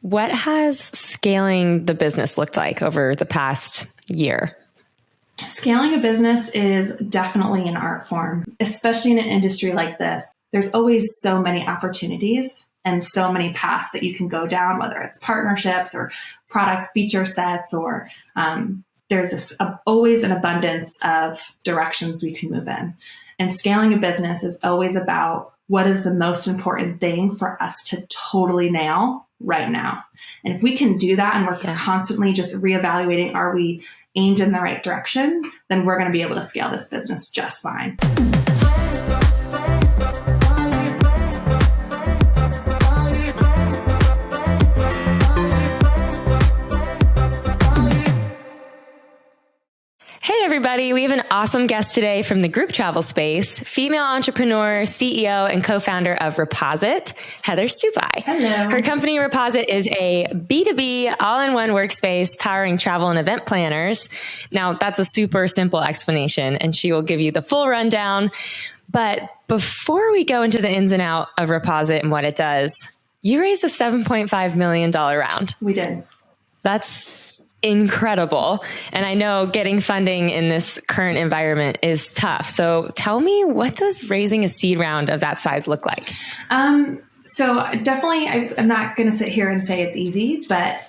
What has scaling the business looked like over the past year? Scaling a business is definitely an art form, especially in an industry like this. There's always so many opportunities and so many paths that you can go down, whether it's partnerships or product feature sets, or there's always an abundance of directions we can move in. And scaling a business is always about what is the most important thing for us to totally nail right now. And if we can do that and we're constantly just reevaluating, are we aimed in the right direction, then we're going to be able to scale this business just fine. Hey, everybody. We have an awesome guest today from the group travel space, female entrepreneur, CEO, and co-founder of Reposite, Heather Stupi. Hello. Her company, Reposite, is a B2B all-in-one workspace powering travel and event planners. Now, that's a super simple explanation, and she will give you the full rundown. But before we go into the ins and outs of Reposite and what it does, you raised a $7.5 million round. We did. That's incredible. And I know getting funding in this current environment is tough. So tell me, what does raising a seed round of that size look like? So definitely, I'm not going to sit here and say it's easy, but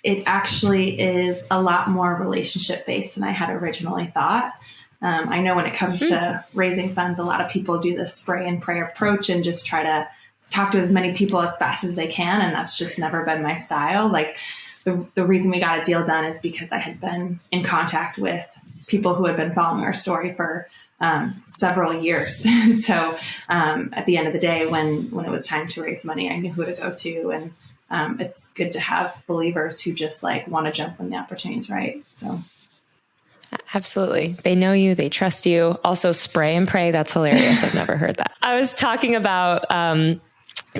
it actually is a lot more relationship based than I had originally thought. I know when it comes to raising funds, a lot of people do this spray and pray approach and just try to talk to as many people as fast as they can. And that's just never been my style. Like, the reason we got a deal done is because I had been in contact with people who had been following our story for several years. And so at the end of the day, when it was time to raise money, I knew who to go to. And it's good to have believers who just like want to jump when the opportunity is right. So. Absolutely. They know you. They trust you. Also, spray and pray. That's hilarious. I've never heard that. I was talking about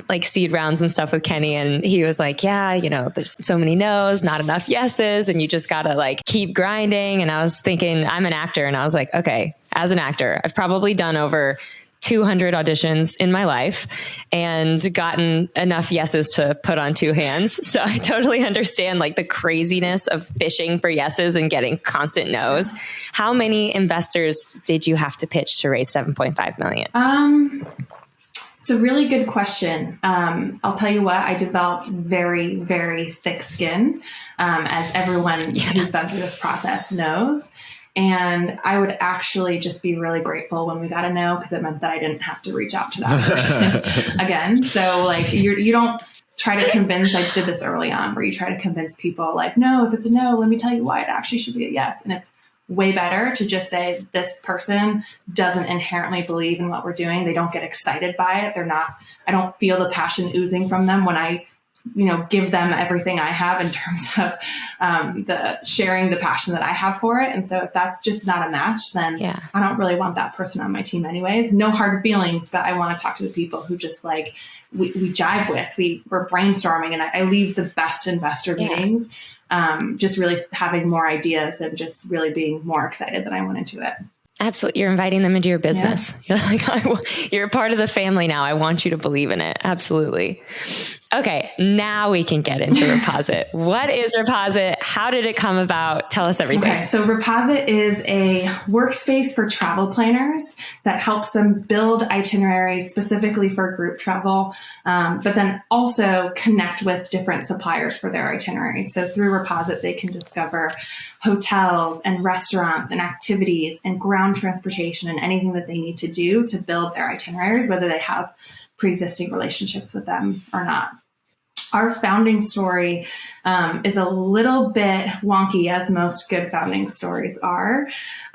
like seed rounds and stuff with Kenny, and he was like, yeah, there's so many no's, not enough yeses, and you just got to like keep grinding. And I was thinking, I'm an actor, and I was like, okay, as an actor, I've probably done over 200 auditions in my life and gotten enough yeses to put on two hands. So I totally understand like the craziness of fishing for yeses and getting constant no's. How many investors did you have to pitch to raise 7.5 million? It's a really good question. I'll tell you what, I developed very, very thick skin, as everyone who's been through this process knows. And I would actually just be really grateful when we got a no, because it meant that I didn't have to reach out to that person again. So like you don't try to convince, I did this early on, where you try to convince people like, no, if it's a no, let me tell you why it actually should be a yes. And it's way better to just say, this person doesn't inherently believe in what we're doing. They don't get excited by it. I don't feel the passion oozing from them when I, give them everything I have in terms of the sharing the passion that I have for it. And so if that's just not a match, then I don't really want that person on my team anyways. No hard feelings, but I want to talk to the people who just like, we jive with, we're brainstorming, and I leave the best investor meetings just really having more ideas and just really being more excited that I went into it. Absolutely. You're inviting them into your business. Yeah. You're like, you're a part of the family now. I want you to believe in it. Absolutely. Okay. Now we can get into Reposite. What is Reposite? How did it come about? Tell us everything. Okay. So Reposite is a workspace for travel planners that helps them build itineraries specifically for group travel, but then also connect with different suppliers for their itineraries. So through Reposite, they can discover hotels and restaurants and activities and ground transportation and anything that they need to do to build their itineraries, whether they have pre-existing relationships with them or not. Our founding story is a little bit wonky, as most good founding stories are.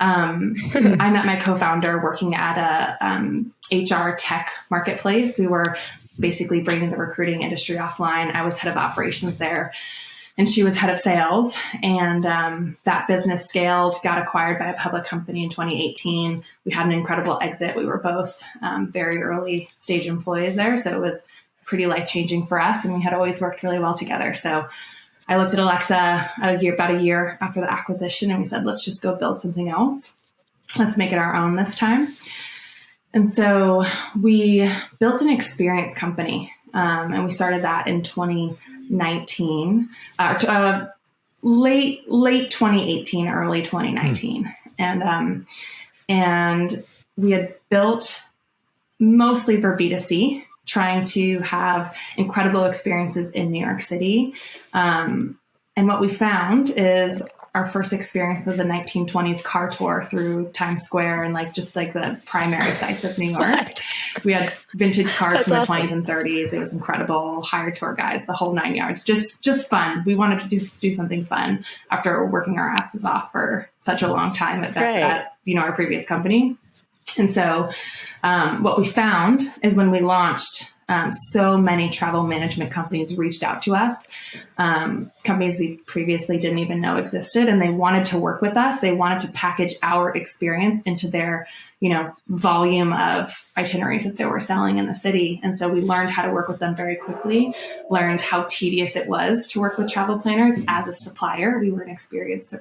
I met my co-founder working at a HR tech marketplace. We were basically bringing the recruiting industry offline. I was head of operations there, and she was head of sales. And that business scaled, got acquired by a public company in 2018. We had an incredible exit. We were both very early stage employees there. So it was pretty life-changing for us, and we had always worked really well together. So I looked at Alexa about a year after the acquisition, and we said, let's just go build something else. Let's make it our own this time. And so we built an experience company, and we started that in 2019. late 2018, early 2019. And we had built mostly for B2C, trying to have incredible experiences in New York City. And what we found is our first experience was a 1920s car tour through Times Square and just the primary sites of New York. What? We had vintage cars That's from the awesome. 20s and 30s. It was incredible. Hired tour guides, the whole 9 yards. Just fun. We wanted to do something fun after working our asses off for such a long time at our previous company. And so what we found is when we launched, so many travel management companies reached out to us, companies we previously didn't even know existed, and they wanted to work with us. They wanted to package our experience into their, volume of itineraries that they were selling in the city. And so we learned how to work with them very quickly, learned how tedious it was to work with travel planners as a supplier. We were an experienced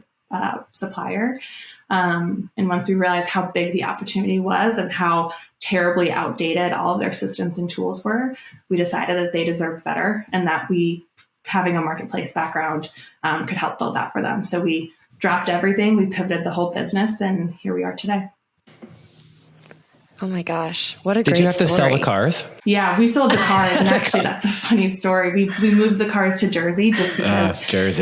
supplier. And once we realized how big the opportunity was and how terribly outdated all of their systems and tools were, we decided that they deserved better and that we, having a marketplace background, could help build that for them. So we dropped everything, we pivoted the whole business, and here we are today. Oh my gosh. What a great story. Did you have to sell the cars? Yeah, we sold the cars. And actually, that's a funny story. We moved the cars to Jersey just because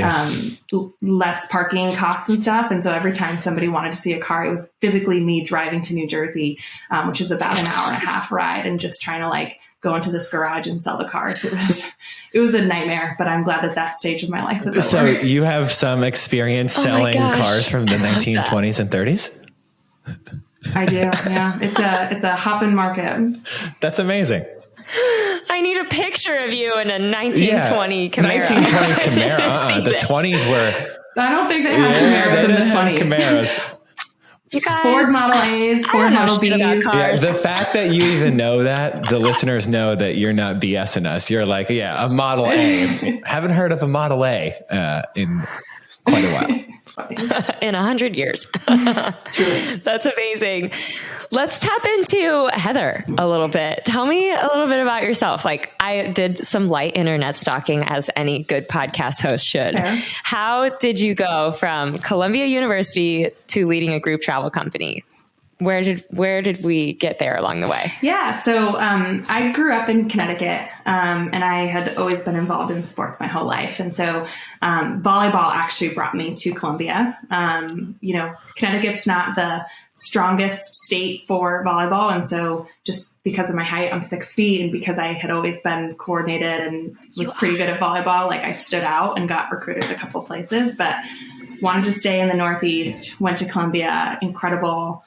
less parking costs and stuff. And so every time somebody wanted to see a car, it was physically me driving to New Jersey, which is about an hour and a half ride, and just trying to go into this garage and sell the cars. It was a nightmare, but I'm glad that stage of my life is over. So you have some experience selling cars from the 1920s and 30s? I do. Yeah. It's a hopping market. That's amazing. I need a picture of you in a 1920 Camaro. 1920 Camaro. The 20s were... I don't think they had Camaros in the 20s. Camaros. You guys, Ford Model A's, Ford Model B's. Yeah, the fact that you even know that, the listeners know that you're not BSing us. You're like, a Model A. Haven't heard of a Model A in quite a while. In 100 years. Truly. That's amazing. Let's tap into Heather a little bit. Tell me a little bit about yourself. I did some light internet stalking, as any good podcast host should. Fair. How did you go from Columbia University to leading a group travel company? Where did we get there along the way? Yeah. So I grew up in Connecticut, and I had always been involved in sports my whole life. And so volleyball actually brought me to Columbia. Connecticut's not the strongest state for volleyball. And so just because of my height, I'm 6 feet. And because I had always been coordinated and was pretty good at volleyball, I stood out and got recruited a couple places, but wanted to stay in the Northeast, went to Columbia. Incredible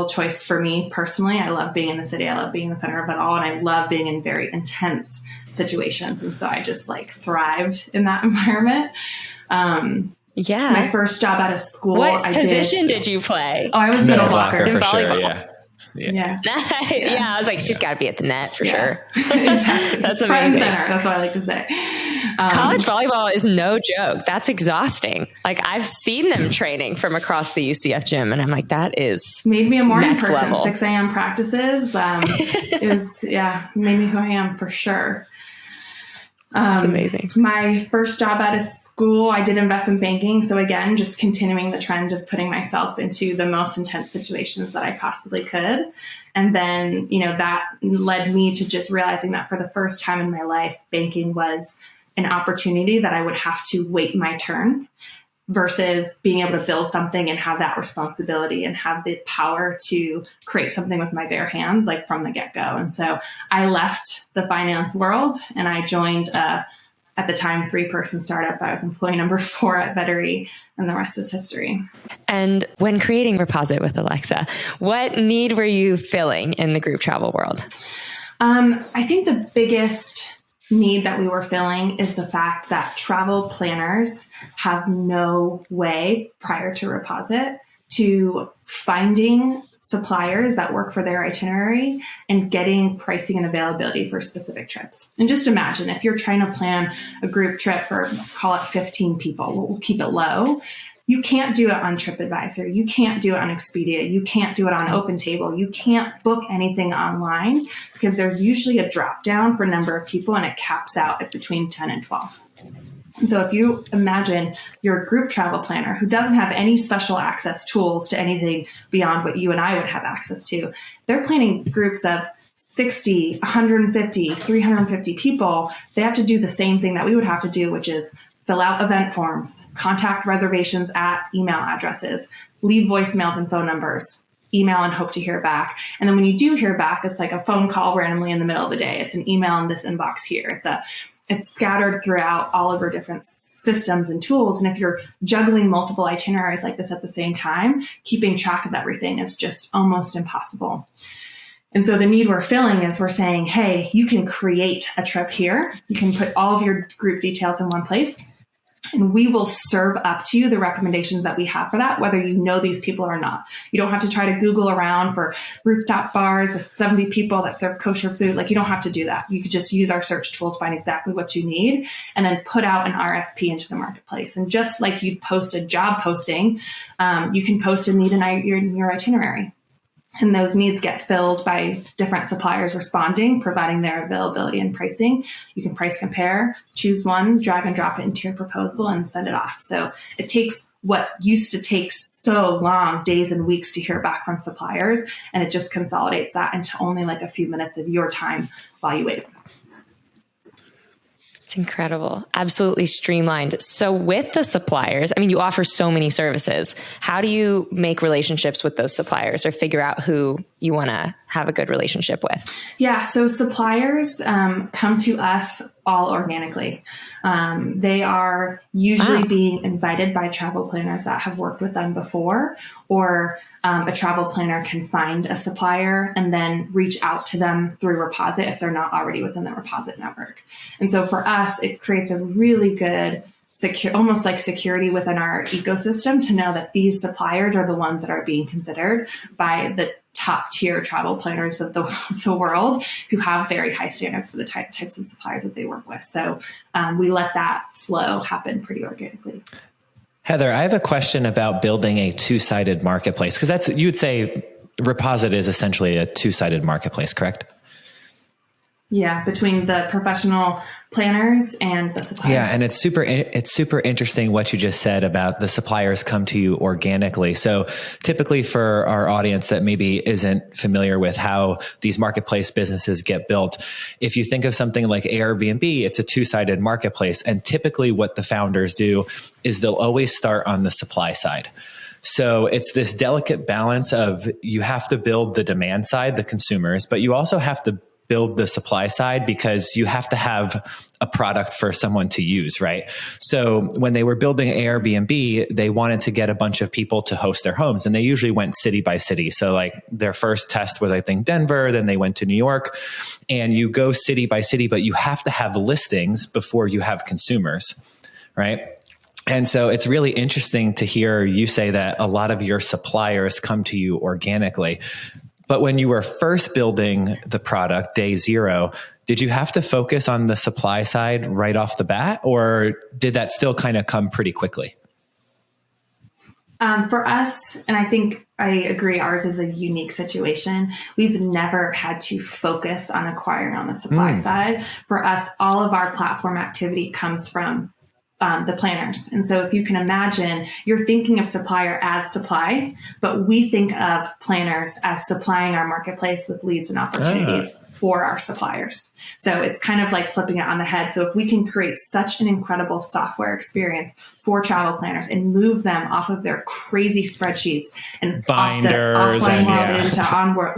choice for me personally. I love being in the city. I love being in the center of it all. And I love being in very intense situations. And so I just thrived in that environment. My first job out of school. What position did you play? Oh, I was middle blocker for volleyball. Sure. Yeah. Yeah. I was like, she's got to be at the net for sure. Exactly. That's amazing. Front and center. That's what I like to say. College volleyball is no joke. That's exhausting. I've seen them training from across the UCF gym, and I'm like, that is made me a morning next person. Level. 6 a.m. practices. It was made me who I am for sure. That's amazing. My first job out of school, I did investment banking. So again, just continuing the trend of putting myself into the most intense situations that I possibly could. And then, that led me to just realizing that for the first time in my life, banking was an opportunity that I would have to wait my turn versus being able to build something and have that responsibility and have the power to create something with my bare hands, from the get-go. And so I left the finance world and I joined, at the time, 3-person startup. I was employee number 4 at Vettery, and the rest is history. And when creating Reposite with Alexa, what need were you filling in the group travel world? I think the biggest need that we were filling is the fact that travel planners have no way prior to Reposite to finding suppliers that work for their itinerary and getting pricing and availability for specific trips. And just imagine if you're trying to plan a group trip for, call it 15 people, we'll keep it low. You can't do it on TripAdvisor. You can't do it on Expedia. You can't do it on OpenTable. You can't book anything online because there's usually a drop down for number of people and it caps out at between 10 and 12. And so if you imagine you're a group travel planner who doesn't have any special access tools to anything beyond what you and I would have access to, they're planning groups of 60, 150, 350 people. They have to do the same thing that we would have to do, which is fill out event forms, contact reservations at email addresses, leave voicemails and phone numbers, email and hope to hear back. And then when you do hear back, it's like a phone call randomly in the middle of the day. It's an email in this inbox here. It's scattered throughout all of our different systems and tools. And if you're juggling multiple itineraries like this at the same time, keeping track of everything is just almost impossible. And so the need we're filling is we're saying, hey, you can create a trip here. You can put all of your group details in one place. And we will serve up to you the recommendations that we have for that, whether you know these people or not. You don't have to try to Google around for rooftop bars with 70 people that serve kosher food. Like, you don't have to do that. You could just use our search tools, find exactly what you need, and then put out an RFP into the marketplace. And just like you'd post a job posting, you can post a need in your itinerary. And those needs get filled by different suppliers responding, providing their availability and pricing. You can price compare, choose one, drag and drop it into your proposal and send it off. So it takes what used to take so long, days and weeks to hear back from suppliers, and it just consolidates that into only like a few minutes of your time while you wait. It's incredible. Absolutely streamlined. So with the suppliers, I mean, you offer so many services. How do you make relationships with those suppliers or figure out who you want to have a good relationship with? Yeah, so suppliers come to us all organically. They are usually being invited by travel planners that have worked with them before, or a travel planner can find a supplier and then reach out to them through Reposite if they're not already within the Reposite network. And so for us, it creates a really good almost like security within our ecosystem to know that these suppliers are the ones that are being considered by the top tier travel planners of the world who have very high standards for the types of suppliers that they work with. So we let that flow happen pretty organically. Heather, I have a question about building a two-sided marketplace, because you would say Reposite is essentially a two-sided marketplace, correct? Yeah, between the professional planners and the suppliers. Yeah, and it's super interesting what you just said about the suppliers come to you organically. So typically for our audience that maybe isn't familiar with how these marketplace businesses get built, if you think of something like Airbnb, it's a two-sided marketplace. And typically what the founders do is they'll always start on the supply side. So it's this delicate balance of you have to build the demand side, the consumers, but you also have to build the supply side because you have to have a product for someone to use, right? So when they were building Airbnb, they wanted to get a bunch of people to host their homes, and they usually went city by city. So like their first test was, I think, Denver, then they went to New York, and you go city by city, but you have to have listings before you have consumers, right? And so it's really interesting to hear you say that a lot of your suppliers come to you organically. But when you were first building the product, day zero, did you have to focus on the supply side right off the bat, or did that still kind of come pretty quickly? For us, and I think I agree, ours is a unique situation. We've never had to focus on acquiring on the supply side. For us, all of our platform activity comes from the planners. And so if you can imagine, you're thinking of supplier as supply, but we think of planners as supplying our marketplace with leads and opportunities for our suppliers. So it's kind of like flipping it on the head. So if we can create such an incredible software experience for travel planners and move them off of their crazy spreadsheets and binders off the offline world into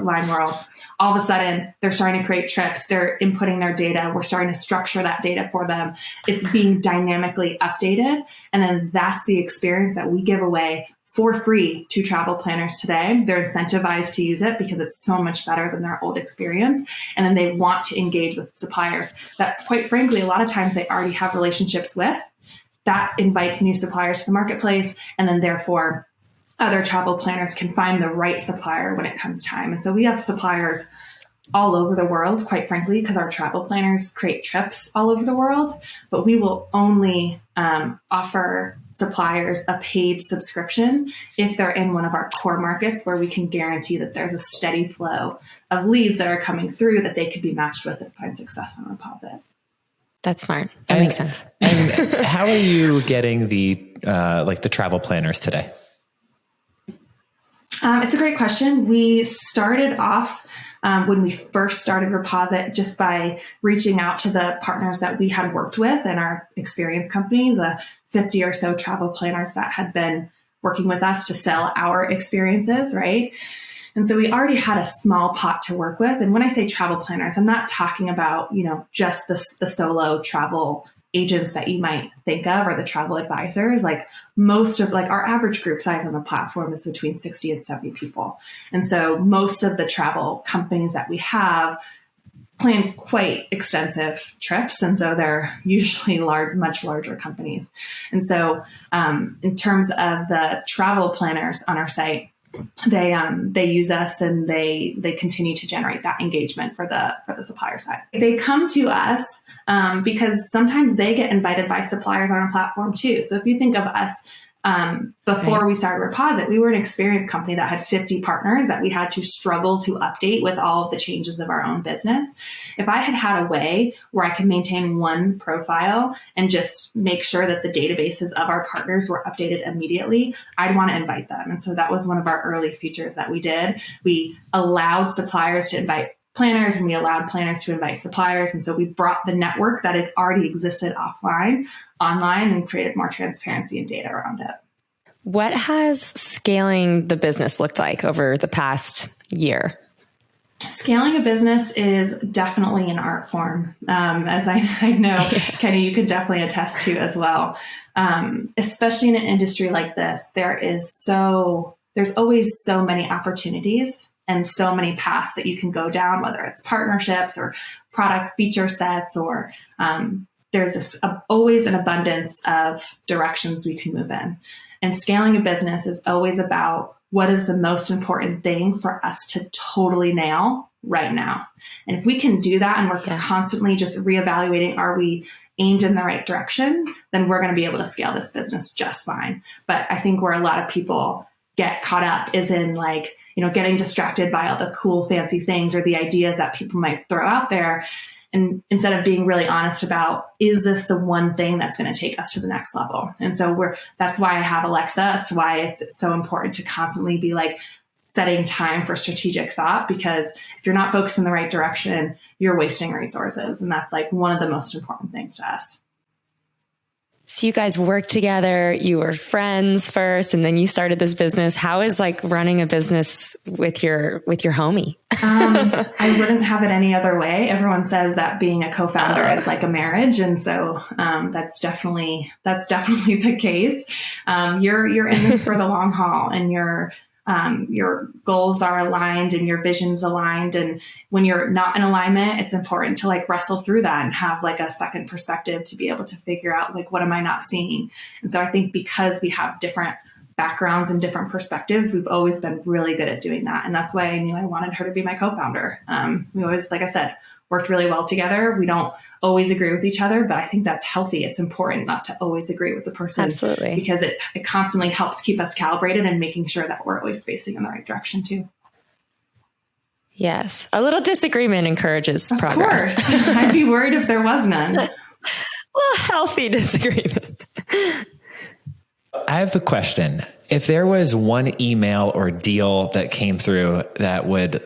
online world, all of a sudden they're starting to create trips, they're inputting their data, we're starting to structure that data for them. It's being dynamically updated. And then that's the experience that we give away for free to travel planners today. They're incentivized to use it because it's so much better than their old experience. And then they want to engage with suppliers that, quite frankly, a lot of times they already have relationships with. That invites new suppliers to the marketplace. And then therefore, other travel planners can find the right supplier when it comes time. And so we have suppliers all over the world, quite frankly, because our travel planners create trips all over the world, but we will only offer suppliers a paid subscription if they're in one of our core markets where we can guarantee that there's a steady flow of leads that are coming through that they could be matched with and find success on Reposite. That's smart. That makes sense. And how are you getting the travel planners today? It's a great question. We started off when we first started Reposite just by reaching out to the partners that we had worked with in our experience company, the 50 or so travel planners that had been working with us to sell our experiences, right? And so we already had a small pot to work with. And when I say travel planners, I'm not talking about, just the solo travel agents that you might think of or the travel advisors. Like most of our average group size on the platform is between 60 and 70 people. And so most of the travel companies that we have plan quite extensive trips. And so they're usually much larger companies. And so in terms of the travel planners on our site, they use us and they continue to generate that engagement for the supplier side. They come to us because sometimes they get invited by suppliers on our platform too. So if you think of us before we started Reposite, we were an experience company that had 50 partners that we had to struggle to update with all of the changes of our own business. If I had a way where I could maintain one profile and just make sure that the databases of our partners were updated immediately, I'd want to invite them. And so that was one of our early features that we did. We allowed suppliers to invite planners and we allowed planners to invite suppliers. And so we brought the network that had already existed online and created more transparency and data around it. What has scaling the business looked like over the past year? Scaling a business is definitely an art form, as I know, Kenny, you could definitely attest to as well. Especially in an industry like this, there's always so many opportunities and so many paths that you can go down, whether it's partnerships or product feature sets, or there's always an abundance of directions we can move in. And scaling a business is always about what is the most important thing for us to totally nail right now. And if we can do that and we're constantly just reevaluating, are we aimed in the right direction, then we're going to be able to scale this business just fine. But I think where a lot of people get caught up is in getting distracted by all the cool, fancy things or the ideas that people might throw out there. And instead of being really honest about, is this the one thing that's going to take us to the next level? And so that's why I have Alexa. That's why it's so important to constantly be setting time for strategic thought, because if you're not focused in the right direction, you're wasting resources. And that's one of the most important things to us. So you guys worked together, you were friends first, and then you started this business. How is running a business with your homie? I wouldn't have it any other way. Everyone says that being a co-founder is like a marriage. And so that's definitely the case. You're in this for the long haul, and your goals are aligned and your vision's aligned. And when you're not in alignment, it's important to wrestle through that and have a second perspective to be able to figure out what am I not seeing? And so I think because we have different backgrounds and different perspectives, we've always been really good at doing that. And that's why I knew I wanted her to be my co-founder. We always, like I said, worked really well together. We don't always agree with each other, but I think that's healthy. It's important not to always agree with the person. Absolutely. Because it constantly helps keep us calibrated and making sure that we're always facing in the right direction too. Yes. A little disagreement encourages progress. Of course. I'd be worried if there was none. Well, healthy disagreement. I have a question. If there was one email or deal that came through that would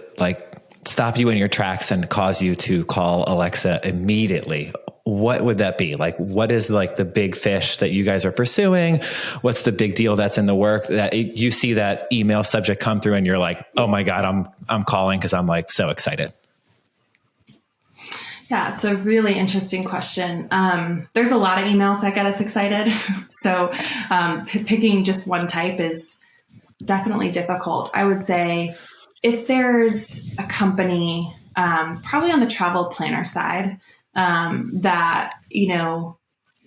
stop you in your tracks and cause you to call Alexa immediately, what would that be? What is the big fish that you guys are pursuing? What's the big deal that's in the work that you see that email subject come through and you're like, oh my God, I'm calling because I'm so excited. Yeah, it's a really interesting question. There's a lot of emails that get us excited. So picking just one type is definitely difficult. I would say if there's a company, probably on the travel planner side, that,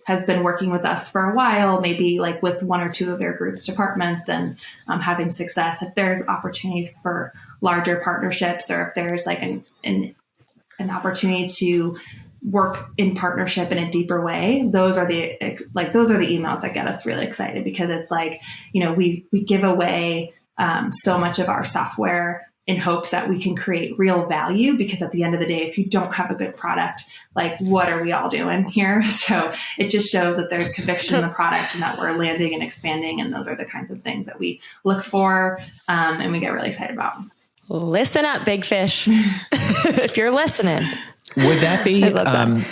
has been working with us for a while, maybe with one or two of their group's departments and having success. If there's opportunities for larger partnerships, or if there's like an opportunity to work in partnership in a deeper way, those are the emails that get us really excited, because it's like, we give away so much of our software in hopes that we can create real value, because at the end of the day, if you don't have a good product, like, what are we all doing here? So it just shows that there's conviction in the product and that we're landing and expanding. And those are the kinds of things that we look for and we get really excited about. Listen up, big fish. If you're listening. Would that be,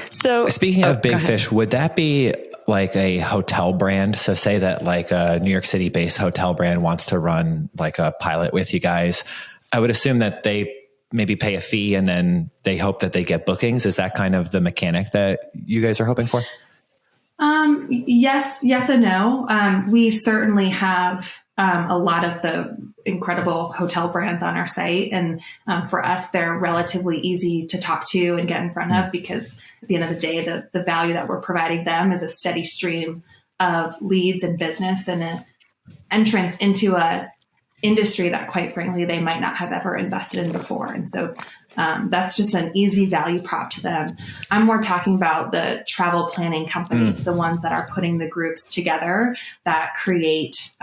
so speaking of big fish, would that be like a hotel brand? So say that like a New York City based hotel brand wants to run like a pilot with you guys. I would assume that they maybe pay a fee and then they hope that they get bookings. Is that kind of the mechanic that you guys are hoping for? Yes and no. We certainly have a lot of the incredible hotel brands on our site. And for us, they're relatively easy to talk to and get in front of, because at the end of the day, the value that we're providing them is a steady stream of leads and business, and an entrance into a industry that, quite frankly, they might not have ever invested in before. And so that's just an easy value prop to them. I'm more talking about the travel planning companies, the ones that are putting the groups together that create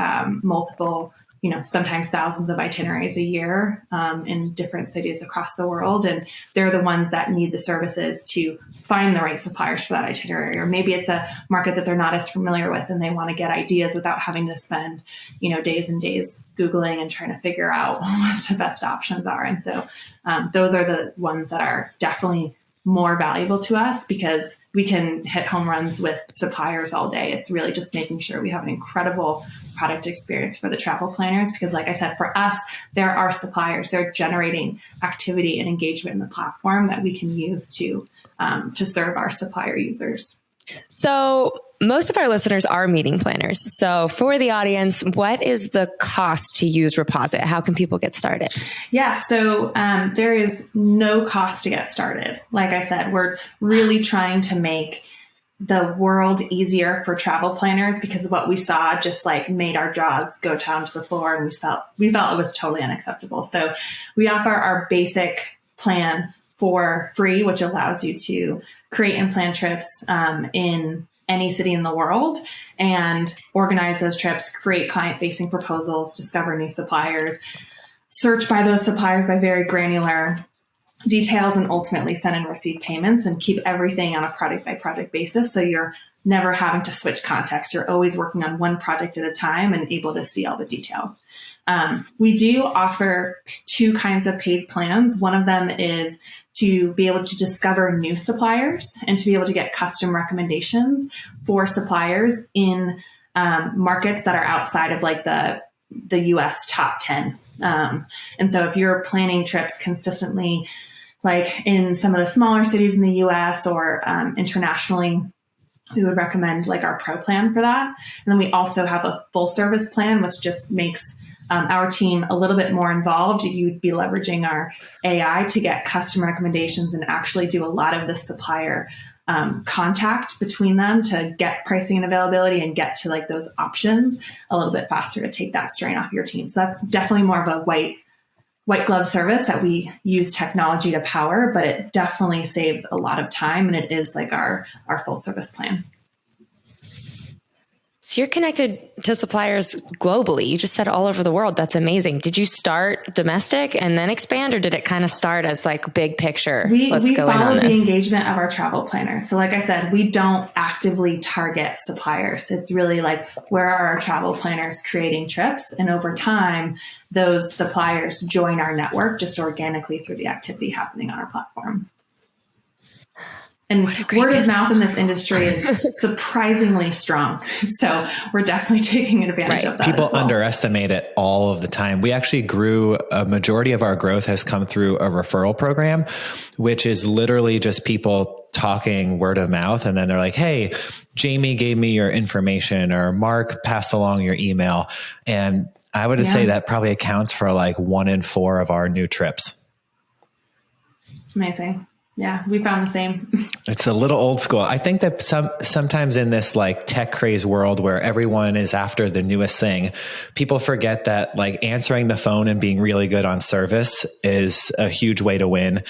multiple, sometimes thousands of itineraries a year in different cities across the world. And they're the ones that need the services to find the right suppliers for that itinerary. Or maybe it's a market that they're not as familiar with and they want to get ideas without having to spend, days and days Googling and trying to figure out what the best options are. And so those are the ones that are definitely more valuable to us, because we can hit home runs with suppliers all day. It's really just making sure we have an incredible product experience for the travel planners, because like I said, for us, there are suppliers. They're generating activity and engagement in the platform that we can use to serve our supplier users. So most of our listeners are meeting planners. So for the audience, what is the cost to use Reposite? How can people get started? Yeah, so there is no cost to get started. Like I said, we're really trying to make the world easier for travel planners, because what we saw just like made our jaws go down to the floor, and we felt it was totally unacceptable. So we offer our basic plan for free, which allows you to create and plan trips in any city in the world and organize those trips, create client-facing proposals, discover new suppliers, search by those suppliers by very granular details, and ultimately send and receive payments, and keep everything on a project-by-project basis. So you're never having to switch contexts. You're always working on one project at a time and able to see all the details. We do offer two kinds of paid plans. One of them is to be able to discover new suppliers and to be able to get custom recommendations for suppliers in markets that are outside of like the US top 10. And so if you're planning trips consistently, like in some of the smaller cities in the US or internationally, we would recommend like our pro plan for that. And then we also have a full service plan, which just makes our team a little bit more involved. You'd be leveraging our AI to get custom recommendations and actually do a lot of the supplier contact between them to get pricing and availability and get to like those options a little bit faster to take that strain off your team. So that's definitely more of a white glove service that we use technology to power, but it definitely saves a lot of time, and it is like our full service plan. So you're connected to suppliers globally. You just said all over the world. That's amazing. Did you start domestic and then expand, or did it kind of start as like big picture? We follow the this engagement of our travel planners. So like I said, we don't actively target suppliers. It's really like, where are our travel planners creating trips? And over time, those suppliers join our network just organically through the activity happening on our platform. And word of mouth in this industry is surprisingly strong. So we're definitely taking advantage of that. People as well. underestimate it all of the time. We actually grew, a majority of our growth has come through a referral program, which is literally just people talking word of mouth. And then they're like, hey, Jamie gave me your information, or Mark passed along your email. And I would say that probably accounts for like 1 in 4 of our new trips. Amazing. Yeah, we found the same. It's a little old school. I think that sometimes in this like tech craze world where everyone is after the newest thing, people forget that like answering the phone and being really good on service is a huge way to win.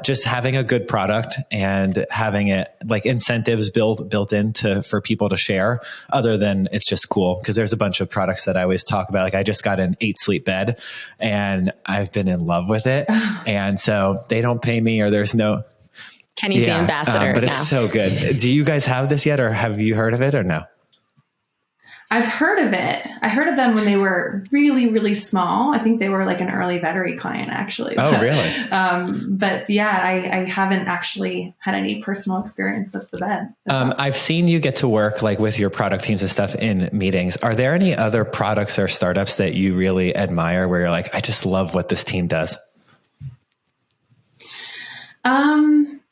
Just having a good product and having it like incentives built into for people to share, other than it's just cool. Because there's a bunch of products that I always talk about. Like I just got an 8-sleep bed and I've been in love with it. And so they don't pay me or there's no. Kenny's the ambassador. But it's so good. Do you guys have this yet, or have you heard of it or no? I've heard of it. I heard of them when they were really, really small. I think they were like an early Vettery client, actually. Oh, really? But yeah, I haven't actually had any personal experience with the bed. I've seen you get to work like with your product teams and stuff in meetings. Are there any other products or startups that you really admire where you're like, I just love what this team does?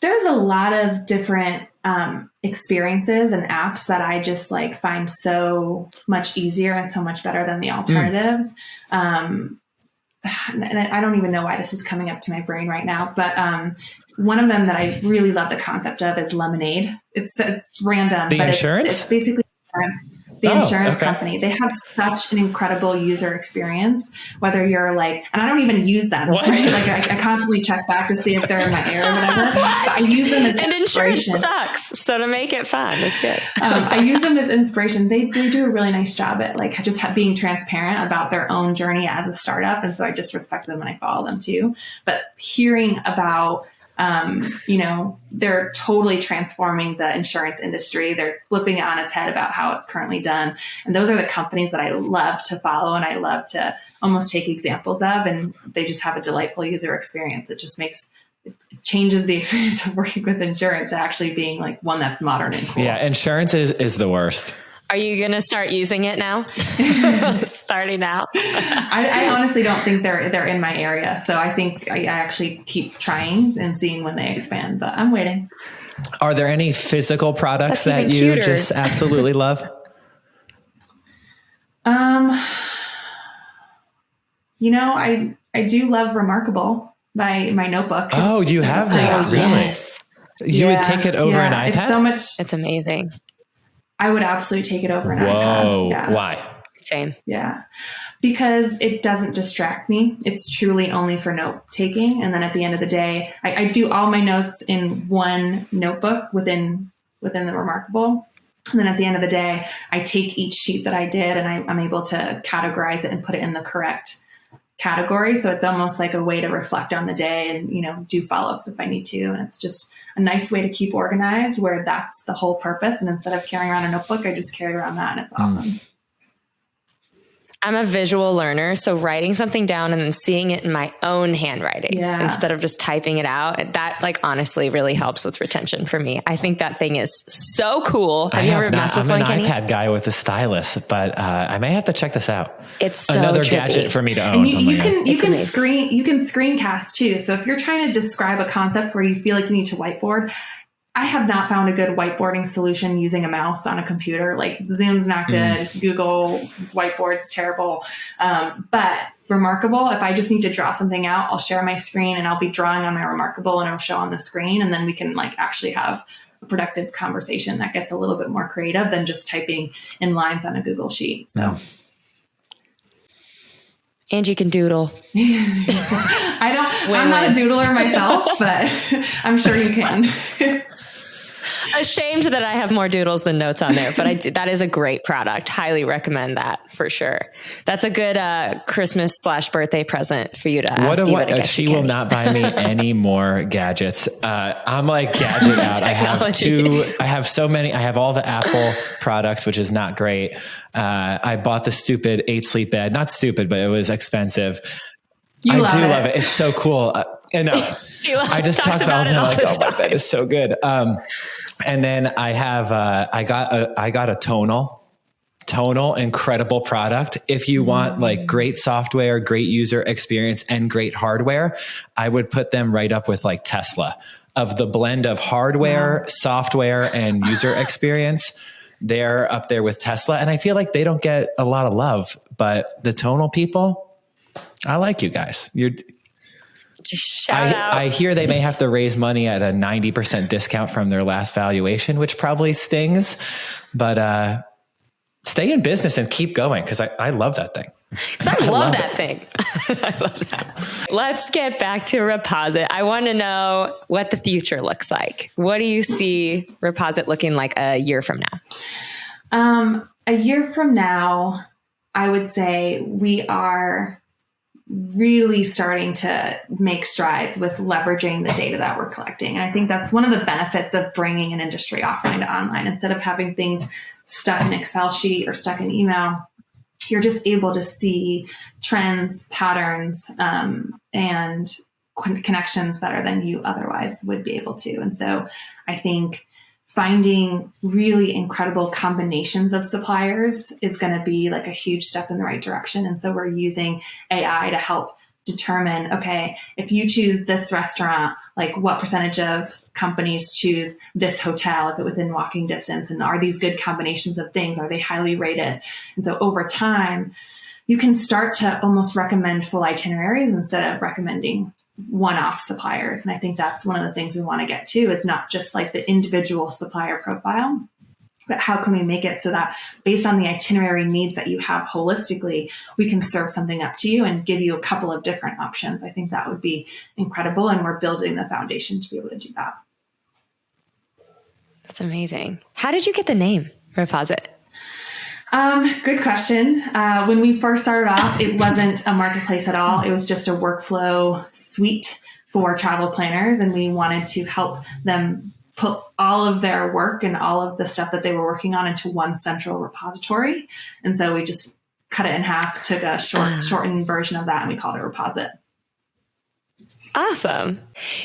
There's a lot of different experiences and apps that I just like find so much easier and so much better than the alternatives. And I don't even know why this is coming up to my brain right now, but one of them that I really love the concept of is Lemonade. It's random, but it's basically the insurance company. They have such an incredible user experience, whether you're like, and I don't even use them, right? Like I constantly check back to see if they're in my area or whatever. But I use them as inspiration. Insurance sucks. So to make it fun, it's good. I use them as inspiration. They do a really nice job at like just being transparent about their own journey as a startup. And so I just respect them and I follow them too. But hearing about they're totally transforming the insurance industry. They're flipping it on its head about how it's currently done. And those are the companies that I love to follow and I love to almost take examples of. And they just have a delightful user experience. It just changes the experience of working with insurance to actually being like one that's modern and cool. Yeah, insurance is the worst. Are you going to start using it now? Starting now? I honestly don't think they're in my area. So I think I actually keep trying and seeing when they expand, but I'm waiting. Are there any physical products that you just absolutely love? I do love Remarkable by my notebook. Oh, you have that? Really? Yes. You would take it over an iPad? It's so much. It's amazing. I would absolutely take it over an iPad. Whoa. Yeah. Why? Same. Yeah. Because it doesn't distract me. It's truly only for note taking. And then at the end of the day, I do all my notes in one notebook within the Remarkable. And then at the end of the day, I take each sheet that I did and I'm able to categorize it and put it in the correct category. So it's almost like a way to reflect on the day and, do follow-ups if I need to. And it's just a nice way to keep organized where that's the whole purpose. And instead of carrying around a notebook, I just carry around that and it's awesome. I'm a visual learner, so writing something down and then seeing it in my own handwriting instead of just typing it out, that like honestly really helps with retention for me. I think that thing is so cool. Have you ever messed with one, Kenny? I'm an iPad guy with a stylus, but I may have to check this out. It's so another trippy. Gadget for me to own. And you can screencast too. So if you're trying to describe a concept where you feel like you need to whiteboard, I have not found a good whiteboarding solution using a mouse on a computer. Like Zoom's not good. Google Whiteboard's terrible. But Remarkable, if I just need to draw something out, I'll share my screen and I'll be drawing on my Remarkable and it'll show on the screen. And then we can like actually have a productive conversation that gets a little bit more creative than just typing in lines on a Google sheet. So. And you can doodle. I'm not a doodler myself, but I'm sure you can. Ashamed that I have more doodles than notes on there, but that is a great product. Highly recommend that for sure. That's a good Christmas/birthday present for you to ask. She will not buy me any more gadgets. I'm like gadget out. I have so many. I have all the Apple products, which is not great. I bought the stupid 8-sleep bed. Not stupid, but it was expensive. I do love it. It's so cool. And I just talk about it like, oh, my bed is so good. And then I have, I got a tonal, incredible product. If you want like great software, great user experience and great hardware, I would put them right up with like Tesla. Of the blend of hardware, software and user experience, they're up there with Tesla. And I feel like they don't get a lot of love, but the tonal people, I like you guys. Shout out. I hear they may have to raise money at a 90% discount from their last valuation, which probably stings, but stay in business and keep going, because I love that thing. Because I love that thing. I love that. Let's get back to Reposite. I want to know what the future looks like. What do you see Reposite looking like a year from now? A year from now, I would say we are really starting to make strides with leveraging the data that we're collecting. And I think that's one of the benefits of bringing an industry offering to online. Instead of having things stuck in Excel sheet or stuck in email, you're just able to see trends, patterns, and connections better than you otherwise would be able to. And so I think finding really incredible combinations of suppliers is going to be like a huge step in the right direction. And so we're using AI to help determine, okay, if you choose this restaurant, like what percentage of companies choose this hotel? Is it within walking distance? And are these good combinations of things? Are they highly rated? And so over time, you can start to almost recommend full itineraries instead of recommending one-off suppliers. And I think that's one of the things we want to get to, is not just like the individual supplier profile, but how can we make it so that based on the itinerary needs that you have holistically, we can serve something up to you and give you a couple of different options. I think that would be incredible. And we're building the foundation to be able to do that. That's amazing. How did you get the name Reposite? Good question. When we first started off, it wasn't a marketplace at all. It was just a workflow suite for travel planners. And we wanted to help them put all of their work and all of the stuff that they were working on into one central repository. And so we just cut it in half, took a shortened version of that, and we called it Reposite. Awesome.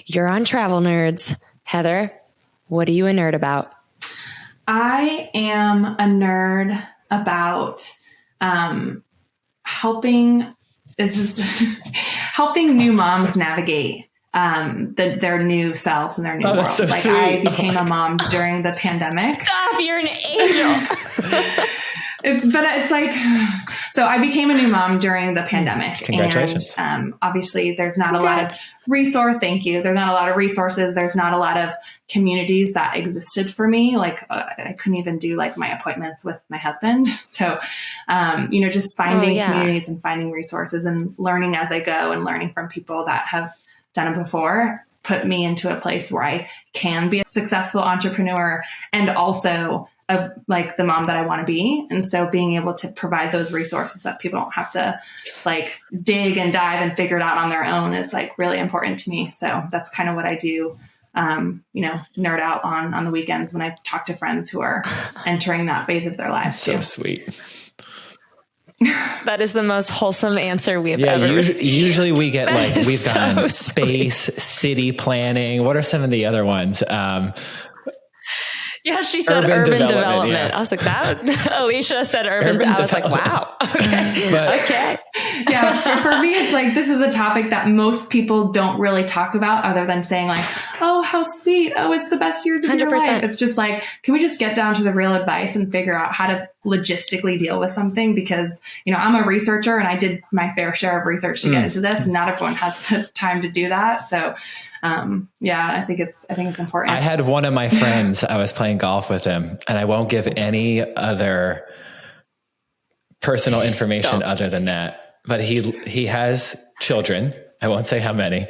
You're on Travel Nerds. Heather, what are you a nerd about? I am a nerd about helping new moms navigate their new selves and their new world. So like sweet. I became a mom during the pandemic. Stop, you're an angel. It's like, so I became a new mom during the pandemic. Congratulations. And obviously there's not a lot of thank you. There's not a lot of resources. There's not a lot of communities that existed for me. Like I couldn't even do like my appointments with my husband. So, just finding communities and finding resources and learning as I go and learning from people that have done it before put me into a place where I can be a successful entrepreneur and also like the mom that I want to be. And so being able to provide those resources that people don't have to like dig and dive and figure it out on their own is like really important to me. So that's kind of what I do, nerd out on the weekends when I talk to friends who are entering that phase of their lives. So sweet. That is the most wholesome answer we have ever received. Usually we get like, we've so done sweet. space, city planning. What are some of the other ones? Yeah, she said urban development. Yeah. I was like, that. Alicia said urban. I was like, wow. Okay. Yeah. For me, it's like, this is a topic that most people don't really talk about other than saying like, oh, how sweet. Oh, it's the best years of 100%. Your life. It's just like, can we just get down to the real advice and figure out how to logistically deal with something? Because, I'm a researcher and I did my fair share of research to get into this. And not everyone has the time to do that. So I think it's important. I had one of my friends, I was playing golf with him, and I won't give any other personal information other than that, but he has children. I won't say how many.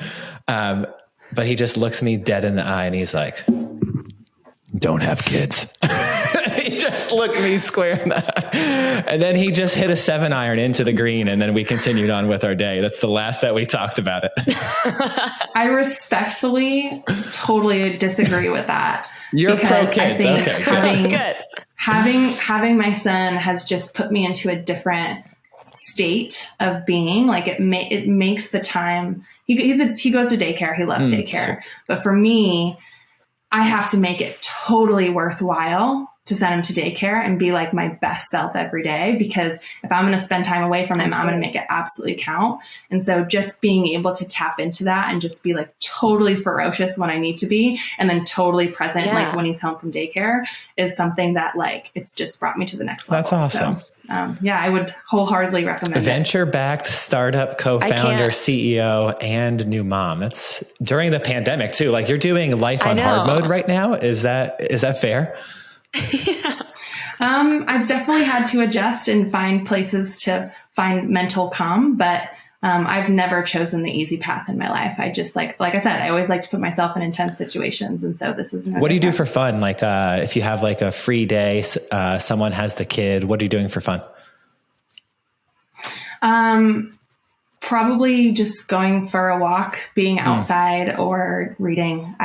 But he just looks me dead in the eye and he's like, don't have kids. He just looked me square in the eye. And then he just hit a 7-iron into the green, and then we continued on with our day. That's the last that we talked about it. I respectfully totally disagree with that. You're pro kids. I think Okay, having my son has just put me into a different state of being. Like it makes the time. He goes to daycare. He loves daycare. But for me, I have to make it totally worthwhile to send him to daycare and be like my best self every day, because if I'm going to spend time away from him, I'm going to make it absolutely count. And so just being able to tap into that and just be like totally ferocious when I need to be, and then totally present like when he's home from daycare, is something that like, it's just brought me to the next level. That's awesome. So, I would wholeheartedly recommend Venture-backed startup co-founder, CEO, and new mom. That's during the pandemic too. Like, you're doing life on hard mode right now. Is that fair? Yeah. I've definitely had to adjust and find places to find mental calm, but I've never chosen the easy path in my life. I just like I said, I always like to put myself in intense situations. And so this is what do you do for fun? Like, if you have like a free day, someone has the kid, what are you doing for fun? Probably just going for a walk, being outside, or reading.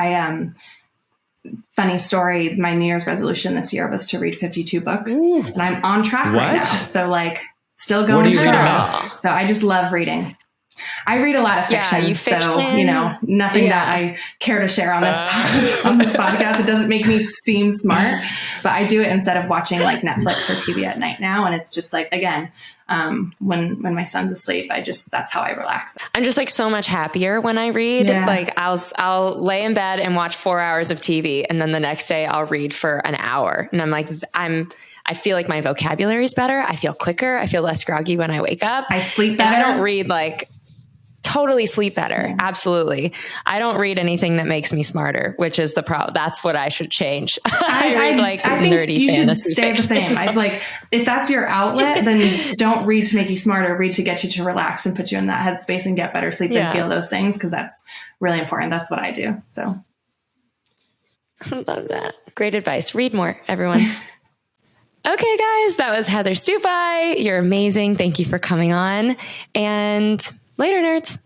Funny story, my New Year's resolution this year was to read 52 books. Ooh. And I'm on track right now. So like, still going. What are you reading now? So I just love reading. I read a lot of fiction, so nothing that I care to share on this podcast. It doesn't make me seem smart, but I do it instead of watching like Netflix or TV at night now. And it's just like, again, when my son's asleep, that's how I relax. I'm just like so much happier when I read. Yeah. Like I'll lay in bed and watch 4 hours of TV, and then the next day I'll read for an hour, and I'm like, I feel like my vocabulary is better. I feel quicker. I feel less groggy when I wake up. I sleep better. And I don't read like totally sleep better. Yeah. Absolutely. I don't read anything that makes me smarter, which is the problem. That's what I should change. I read like I think nerdy you should fantasy stay fiction. the same. I'd like, if that's your outlet, then don't read to make you smarter. Read to get you to relax and put you in that headspace and get better sleep and feel those things, because that's really important. That's what I do. So I love that. Great advice. Read more, everyone. Okay, guys, that was Heather Stupi. You're amazing. Thank you for coming on. And later, nerds.